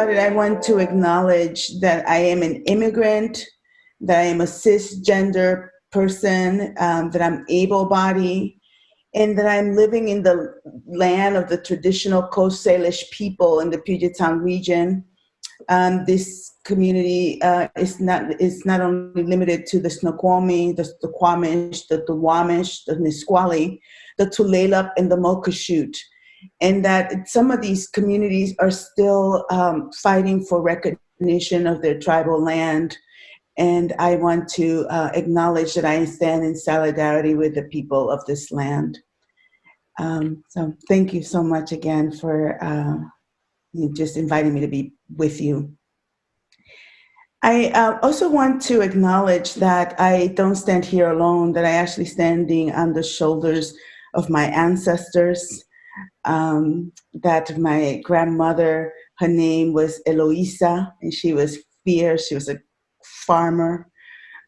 started, I want to acknowledge that I am an immigrant, that I am a cisgender person, that I'm able-bodied, and that I'm living in the land of the traditional Coast Salish people in the Puget Sound region. This community is not only limited to the Snoqualmie, the Squamish, the Duwamish, the Nisqually, the Tulalip, and the Muckleshoot, and that some of these communities are still fighting for recognition of their tribal land. And I want to acknowledge that I stand in solidarity with the people of this land. So thank you so much again for you just inviting me to be with you. I also want to acknowledge that I don't stand here alone, that I actually standing on the shoulders of my ancestors, that my grandmother, her name was Eloisa, and she was fierce, she was a farmer,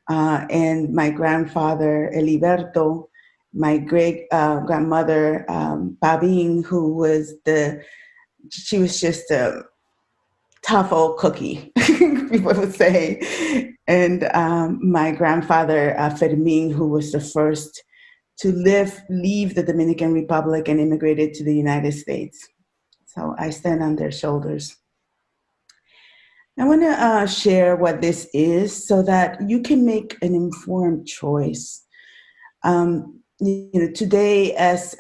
and my grandfather, Eliberto, my great grandmother, Babine, who was she was just a tough old cookie, people would say. And my grandfather, Fermin, who was the first to leave the Dominican Republic and immigrated to the United States. So I stand on their shoulders. I want to share what this is so that you can make an informed choice. Today, as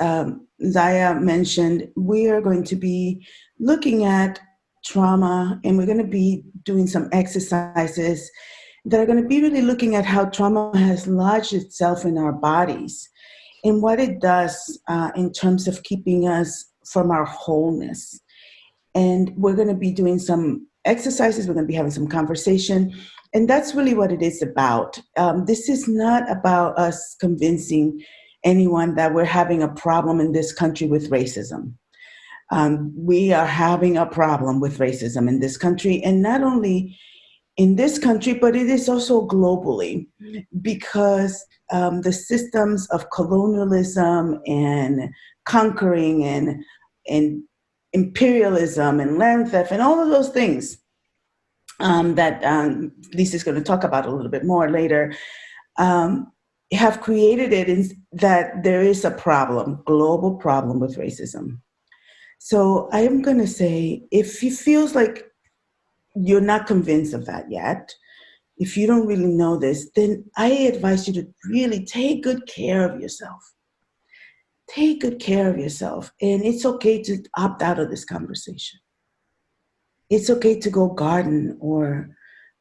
Zaya mentioned, we are going to be looking at trauma, and we're going to be doing some exercises that are going to be really looking at how trauma has lodged itself in our bodies and what it does in terms of keeping us from our wholeness. And we're going to be doing some exercises, we're going to be having some conversation, and that's really what it is about. This is not about us convincing anyone that we're having a problem in this country with racism. We are having a problem with racism in this country, and not only in this country, but it is also globally, because the systems of colonialism and conquering and imperialism and land theft and all of those things that Lisa's going to talk about a little bit more later, have created it in that there is a problem, global problem with racism. So I am going to say, if it feels like you're not convinced of that yet, if you don't really know this, then I advise you to really take good care of yourself. Take good care of yourself. And it's okay to opt out of this conversation. It's okay to go garden or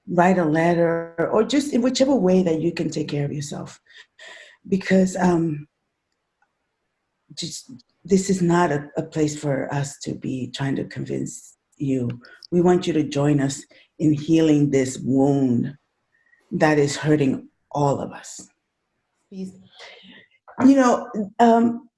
write a letter or just in whichever way that you can take care of yourself. Because this is not a place for us to be trying to convince you. We want you to join us in healing this wound that is hurting all of us.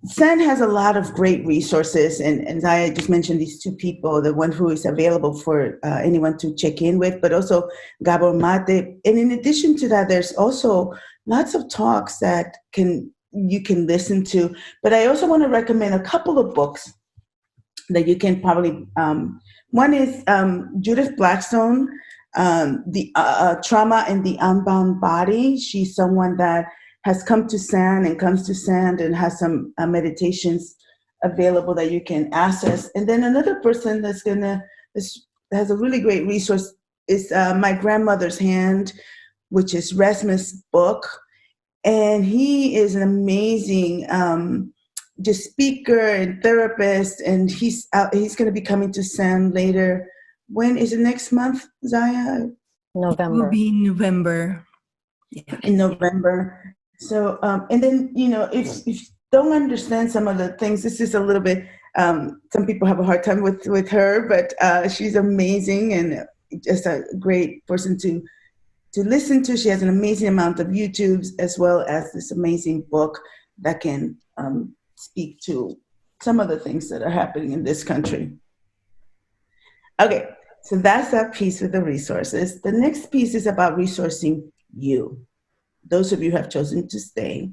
SAN has a lot of great resources, and I just mentioned these two people, the one who is available for anyone to check in with, but also Gabor Mate. And in addition to that, there's also lots of talks that you can listen to. But I also want to recommend a couple of books that you can probably, one is Judith Blackstone, the Trauma and the Unbound Body. She's someone that has come to SAN and comes to SAN and has some meditations available that you can access. And then another person that has a really great resource is My Grandmother's Hand, which is Rasmus' book. And he is an amazing just speaker and therapist, and he's going to be coming to SAN later. When is it, next month, Zaya? November. It will be November. Yeah. In November. So, and then, if you don't understand some of the things, this is a little bit, some people have a hard time with her, but she's amazing and just a great person to listen to. She has an amazing amount of YouTubes as well as this amazing book that can speak to some of the things that are happening in this country. Okay, so that's that piece with the resources. The next piece is about resourcing you. Those of you who have chosen to stay.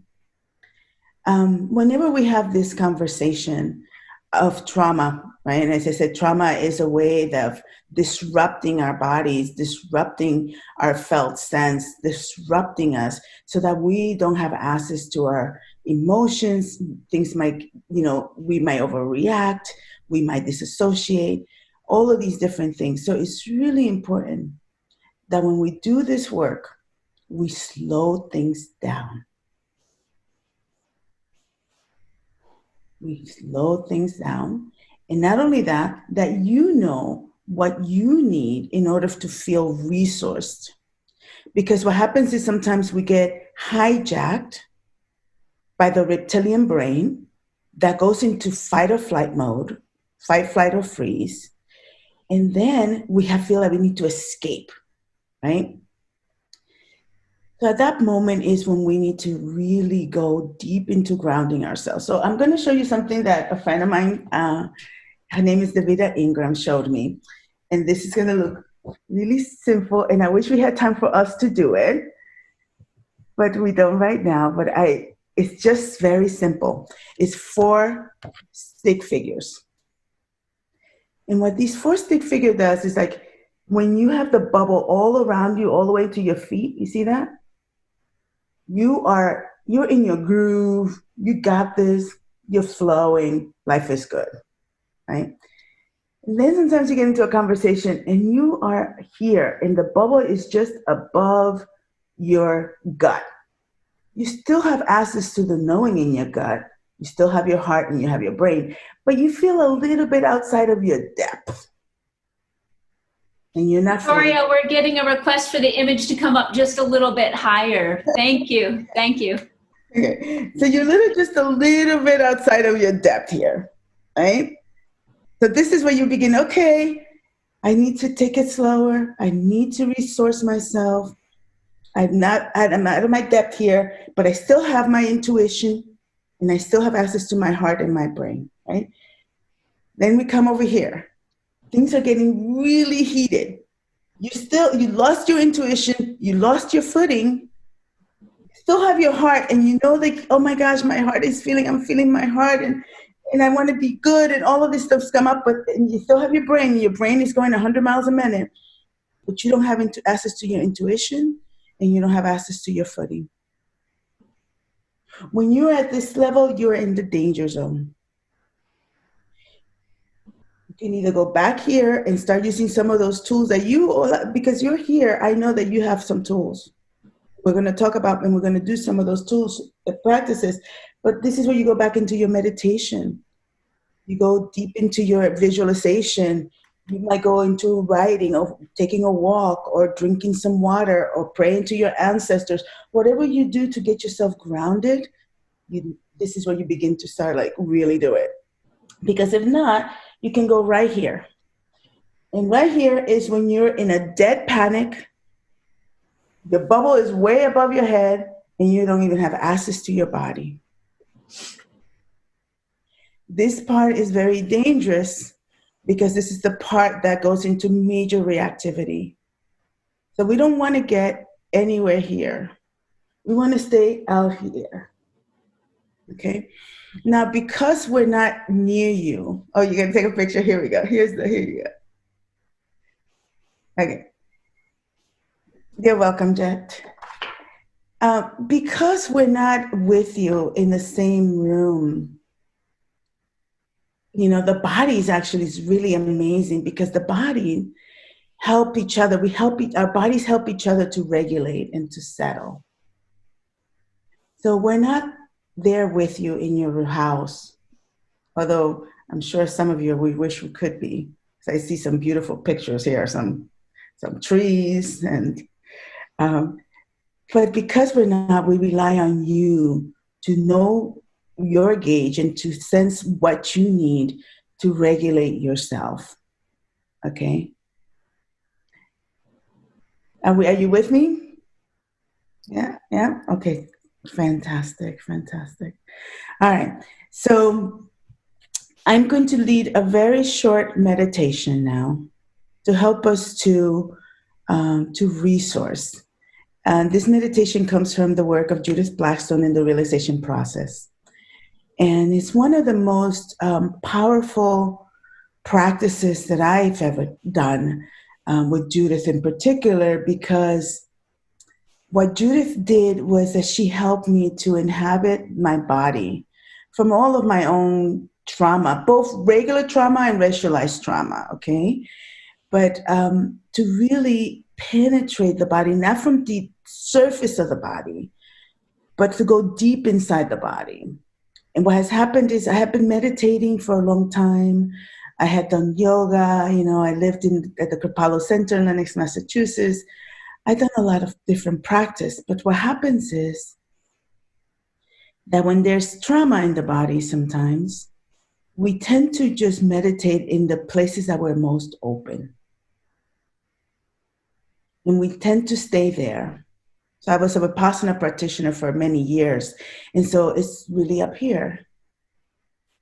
Whenever we have this conversation, of trauma, right? And as I said, trauma is a way of disrupting our bodies, disrupting our felt sense, disrupting us so that we don't have access to our emotions. Things might, we might overreact, we might disassociate, all of these different things. So it's really important that when we do this work, we slow things down. We slow things down. And not only that, that you know what you need in order to feel resourced. Because what happens is sometimes we get hijacked by the reptilian brain that goes into fight or flight mode, fight, flight, or freeze. And then we feel like we need to escape, right? So at that moment is when we need to really go deep into grounding ourselves. So I'm going to show you something that a friend of mine, her name is Davida Ingram, showed me. And this is going to look really simple. And I wish we had time for us to do it, but we don't right now. But it's just very simple. It's 4 stick figures. And what these 4 stick figure does is like when you have the bubble all around you, all the way to your feet, you see that? You're in your groove, you got this, you're flowing, life is good, right? And then sometimes you get into a conversation and you are here and the bubble is just above your gut. You still have access to the knowing in your gut. You still have your heart and you have your brain, but you feel a little bit outside of your depth. And you're not. Victoria, we're getting a request for the image to come up just a little bit higher. Thank you. Thank you. Okay. So you're just a little bit outside of your depth here, right? So this is where you begin, okay, I need to take it slower. I need to resource myself. I'm out of my depth here, but I still have my intuition and I still have access to my heart and my brain, right? Then we come over here. Things are getting really heated. You lost your intuition, you lost your footing, still have your heart, and you know that, oh my gosh, my heart is I'm feeling my heart, and I want to be good, and all of this stuff's come up, but and you still have your brain, and your brain is going 100 miles a minute, but you don't have access to your intuition, and you don't have access to your footing. When you're at this level, you're in the danger zone. You can either go back here and start using some of those tools that because you're here, I know that you have some tools. We're going to talk about, and we're going to do some of those tools, practices, but this is where you go back into your meditation. You go deep into your visualization. You might go into writing or taking a walk or drinking some water or praying to your ancestors. Whatever you do to get yourself grounded, this is where you begin to start really do it. Because if not, you can go right here. And right here is when you're in a dead panic, the bubble is way above your head, and you don't even have access to your body. This part is very dangerous because this is the part that goes into major reactivity. So we don't want to get anywhere here. We want to stay out here. Okay? Now, because we're not near you, oh, you're going to take a picture? Here we go. Here you go. Okay. You're welcome, Jet. Because we're not with you in the same room, the body is really amazing because the body help each other. Our bodies help each other to regulate and to settle. So we're not there with you in your house, although I'm sure some of you, we wish we could be. So I see some beautiful pictures here, some trees, and but because we're not, we rely on you to know your gauge and to sense what you need to regulate yourself. Okay? Are you with me? Yeah? Okay. Fantastic. All right. So I'm going to lead a very short meditation now to help us to resource. And this meditation comes from the work of Judith Blackstone in the realization process. And it's one of the most powerful practices that I've ever done with Judith in particular, because what Judith did was that she helped me to inhabit my body from all of my own trauma, both regular trauma and racialized trauma, okay? But to really penetrate the body, not from the surface of the body, but to go deep inside the body. And what has happened is I have been meditating for a long time. I had done yoga, I lived at the Kripalu Center in Lenox, Massachusetts. I've done a lot of different practice, but what happens is that when there's trauma in the body sometimes, we tend to just meditate in the places that we're most open. And we tend to stay there. So I was a Vipassana practitioner for many years. And so it's really up here,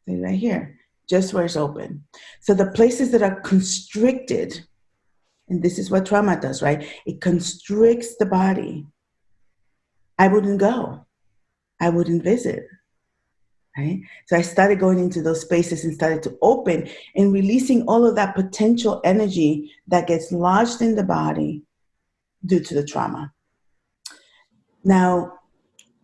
right here, just where it's open. So the places that are constricted, and this is what trauma does, right? It constricts the body. I wouldn't go. I wouldn't visit, right? So I started going into those spaces and started to open and releasing all of that potential energy that gets lodged in the body due to the trauma. Now,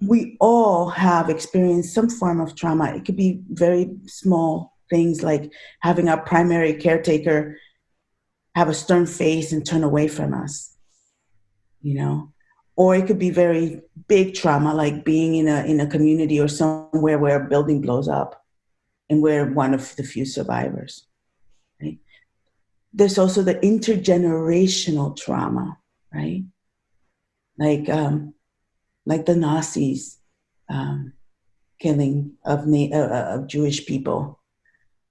we all have experienced some form of trauma. It could be very small things like having our primary caretaker have a stern face and turn away from us, or it could be very big trauma, like being in a community or somewhere where a building blows up and we're one of the few survivors, right? There's also the intergenerational trauma, right? Like the Nazis killing of Jewish people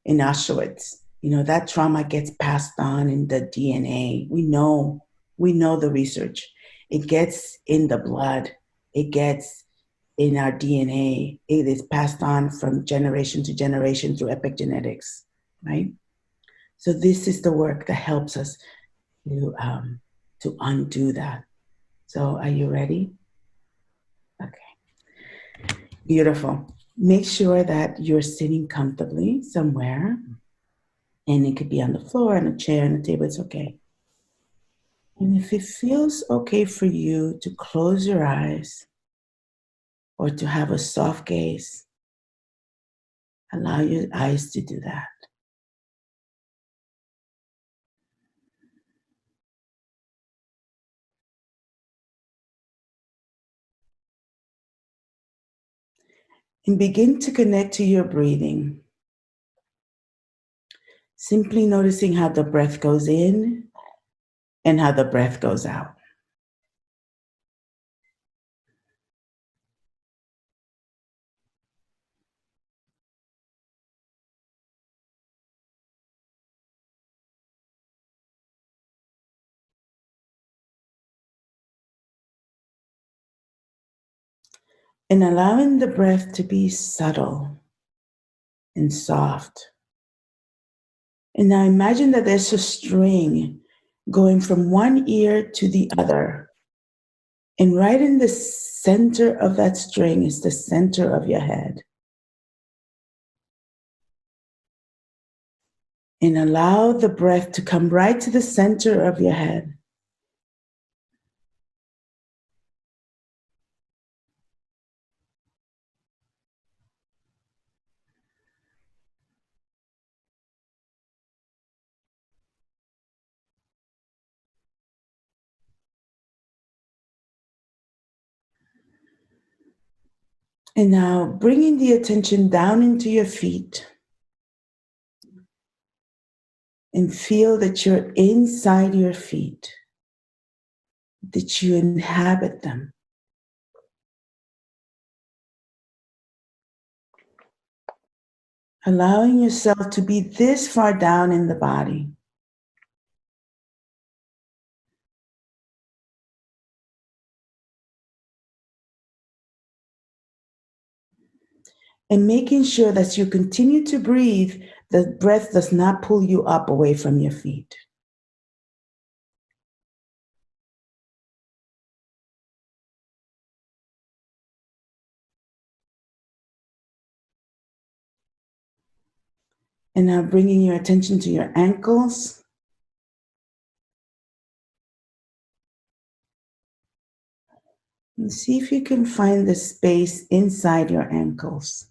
in Auschwitz. That trauma gets passed on in the DNA. We know the research. It gets in the blood. It gets in our DNA. It is passed on from generation to generation through epigenetics, right? So this is the work that helps us to undo that. So are you ready? Okay. Beautiful. Make sure that you're sitting comfortably somewhere. And it could be on the floor, on a chair, on a table, it's okay. And if it feels okay for you to close your eyes or to have a soft gaze, allow your eyes to do that. And begin to connect to your breathing. Simply noticing how the breath goes in and how the breath goes out. And allowing the breath to be subtle and soft. And now imagine that there's a string going from one ear to the other. And right in the center of that string is the center of your head. And allow the breath to come right to the center of your head. And now bringing the attention down into your feet. And feel that you're inside your feet, that you inhabit them. Allowing yourself to be this far down in the body. And making sure that as you continue to breathe, the breath does not pull you up away from your feet. And now bringing your attention to your ankles. And see if you can find the space inside your ankles.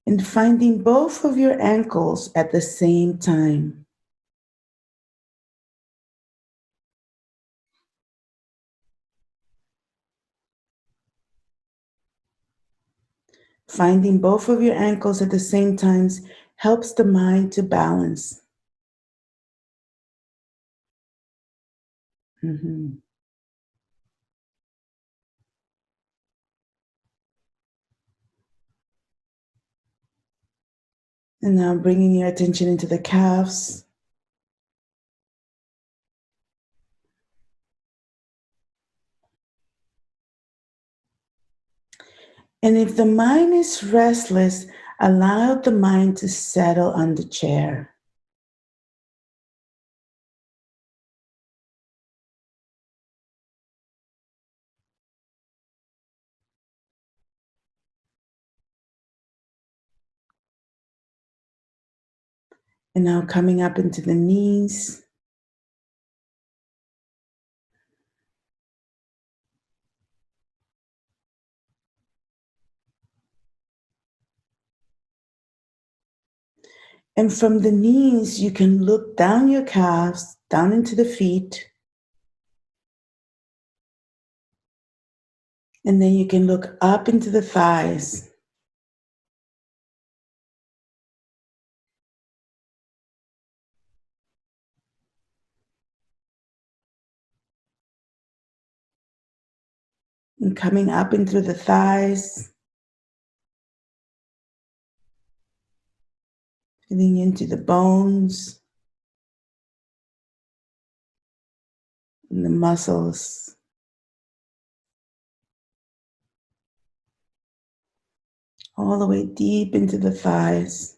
And finding both of your ankles at the same time. Finding both of your ankles at the same time helps the mind to balance. Mm-hmm. And now bringing your attention into the calves. And if the mind is restless, allow the mind to settle on the chair. And now coming up into the knees. And from the knees, you can look down your calves, down into the feet. And then you can look up into the thighs. And coming up into the thighs. Feeling into the bones. And the muscles. All the way deep into the thighs.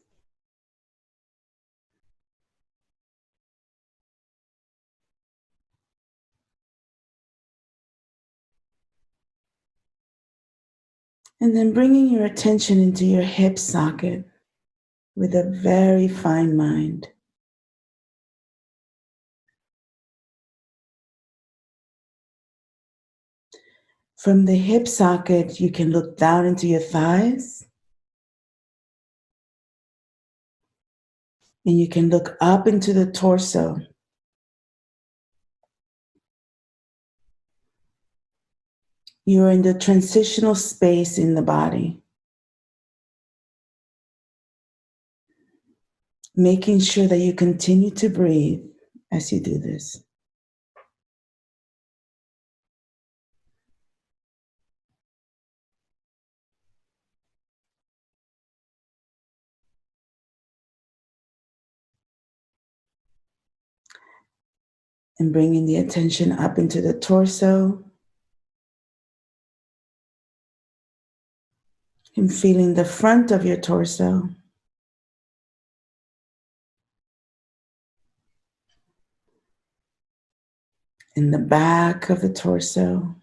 And then bringing your attention into your hip socket with a very fine mind. From the hip socket, you can look down into your thighs. And you can look up into the torso. You're in the transitional space in the body. Making sure that you continue to breathe as you do this. And bringing the attention up into the torso. And feeling the front of your torso. In the back of the torso.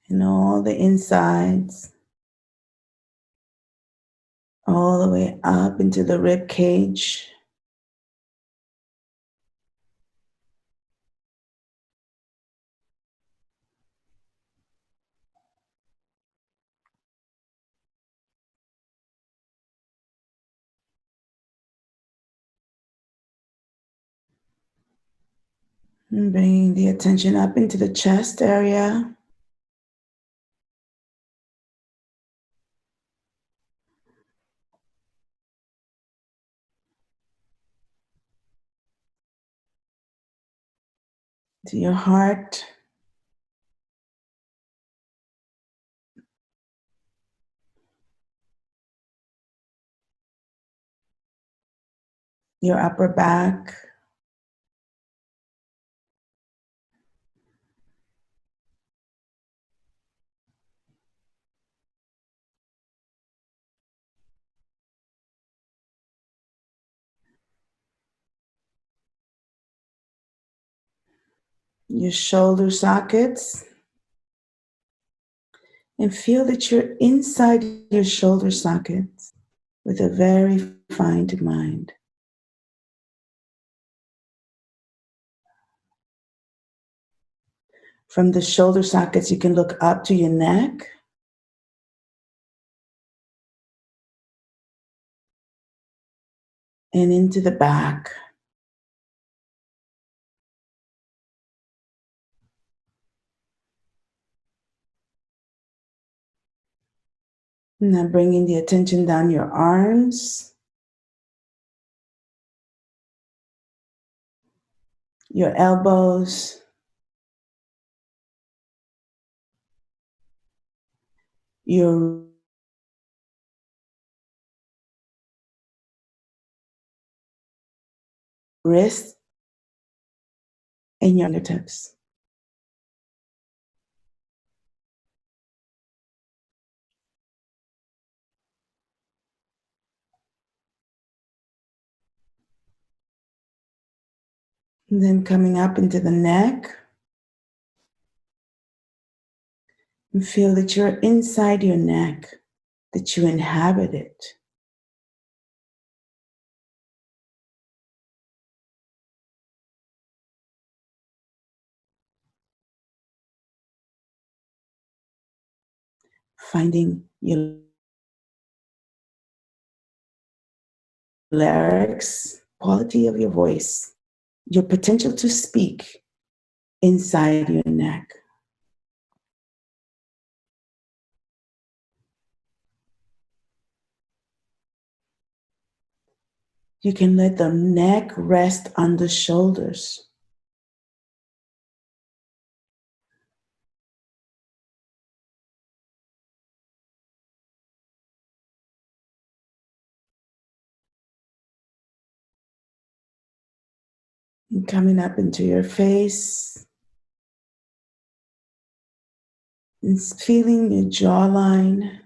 And all the insides. All the way up into the rib cage. And bringing the attention up into the chest area. To your heart. Your upper back. your shoulder sockets, and feel that you're inside your shoulder sockets with a very refined mind. From the shoulder sockets, you can look up to your neck. And into the back. Now bringing the attention down your arms, your elbows, your wrists, and your fingertips. And then coming up into the neck. And feel that you're inside your neck, that you inhabit it. Finding your larynx, quality of your voice, your potential to speak inside your neck. You can let the neck rest on the shoulders. And coming up into your face. And feeling your jawline,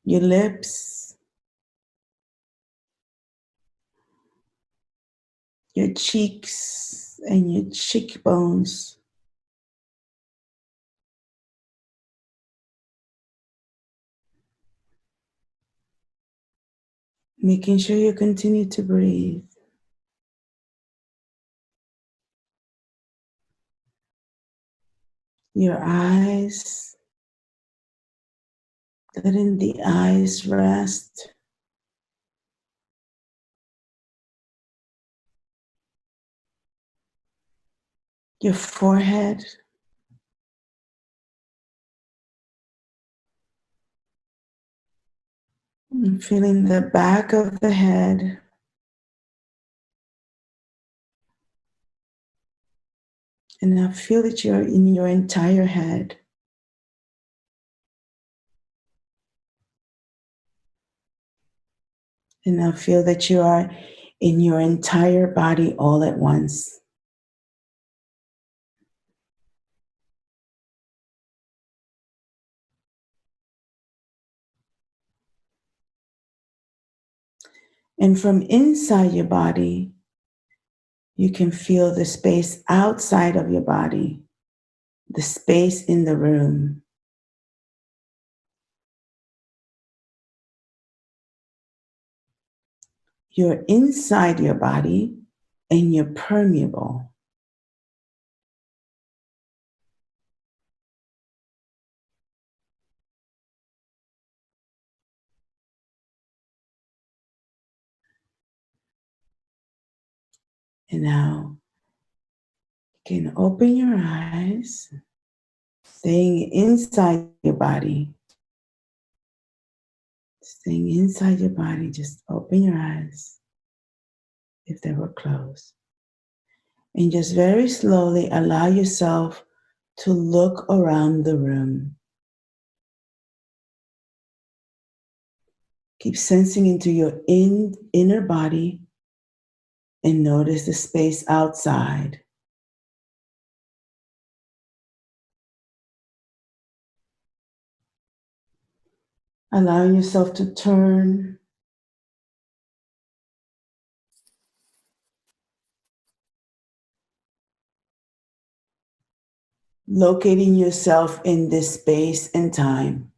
your lips, your cheeks, and your cheekbones. Making sure you continue to breathe. Your eyes, letting the eyes rest. Your forehead. And feeling the back of the head. And now feel that you're in your entire head. And now feel that you are in your entire body all at once. And from inside your body, you can feel the space outside of your body, the space in the room. You're inside your body and you're permeable. And now you can open your eyes, staying inside your body. Staying inside your body, just open your eyes if they were closed. And just very slowly allow yourself to look around the room. Keep sensing into your inner body and notice the space outside. Allowing yourself to turn locating yourself in this space and time.